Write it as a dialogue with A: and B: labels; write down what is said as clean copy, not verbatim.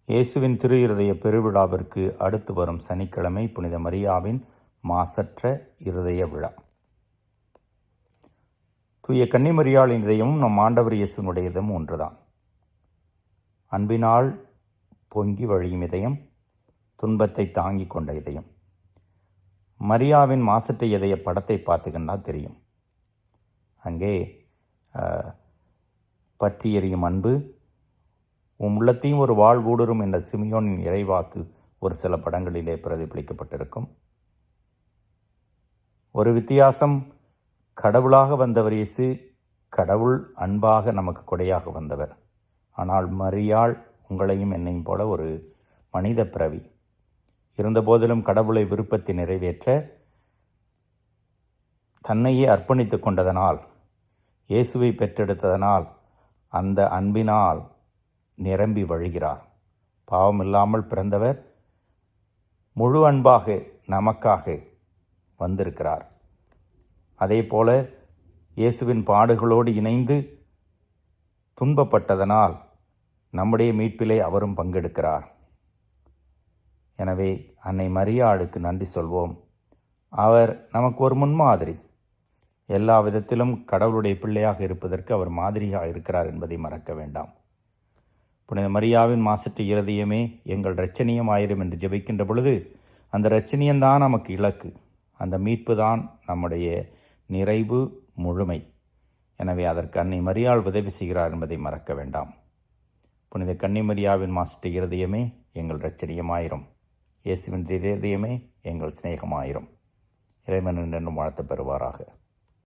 A: இயேசுவின் திரு இருதய பெருவிழாவிற்கு அடுத்து வரும் சனிக்கிழமை புனித மரியாவின் மாசற்ற இருதய விழா. தூய கன்னிமரியாளின் இதயமும் நம் ஆண்டவர் இயேசுனுடையதும் ஒன்றுதான். அன்பினால் பொங்கி வழியும் இதயம், துன்பத்தை தாங்கி கொண்ட இதயம். மரியாவின் மாசற்ற இதய படத்தை பார்த்துக்கின்னா தெரியும். அங்கே பற்றி எரியும் அன்பு, உம் உள்ளத்தையும் ஒரு வாழ்வூடுரும் என்ற சிமியோனின் இறைவாக்கு ஒரு சில படங்களிலே பிரதிபலிக்கப்பட்டிருக்கும். ஒரு வித்தியாசம், கடவுளாக வந்தவர் இயேசு, கடவுள் அன்பாக நமக்கு கொடையாக வந்தவர். ஆனால் மரியாள் உங்களையும் என்னையும் போல ஒரு மனித பிறவி. இருந்தபோதிலும் கடவுளை விருப்பத்தை நிறைவேற்ற தன்னையே அர்ப்பணித்து கொண்டதனால், இயேசுவை பெற்றெடுத்ததனால், அந்த அன்பினால் நிரம்பி வழிகிறார். பாவமில்லாமல் பிறந்தவர் முழு அன்பாக நமக்காக வந்திருக்கிறார். அதே போல இயேசுவின் பாடுகளோடு இணைந்து துன்பப்பட்டதனால் நம்முடைய மீட்பிலே அவரும் பங்கெடுக்கிறார். எனவே அன்னை மரியாளுக்கு நன்றி சொல்வோம். அவர் நமக்கு ஒரு முன்மாதிரி. எல்லா விதத்திலும் கடவுளுடைய பிள்ளையாக இருப்பதற்கு அவர் மாதிரியாக இருக்கிறார் என்பதை மறக்க வேண்டாம். புனித மரியாவின் மாசற்ற இருதயமே எங்கள் இரட்சணியமாயிரும் என்று ஜெபிக்கின்ற பொழுது, அந்த இரட்சணியம்தான் நமக்கு இலக்கு. அந்த மீட்பு தான் நம்முடைய நிறைவு, முழுமை. எனவே அதற்கு அன்னை மரியாள் உதவி செய்கிறார் என்பதை மறக்க வேண்டாம். புனித கன்னிமரியாவின் மாசற்ற இருதயமே எங்கள் இரட்சணியமாயிரும். இயேசுவின் இருதயமே எங்கள் சிநேகமாயிரும். இறைவன் என்றும் வாழ்த்து பெறுவாராக.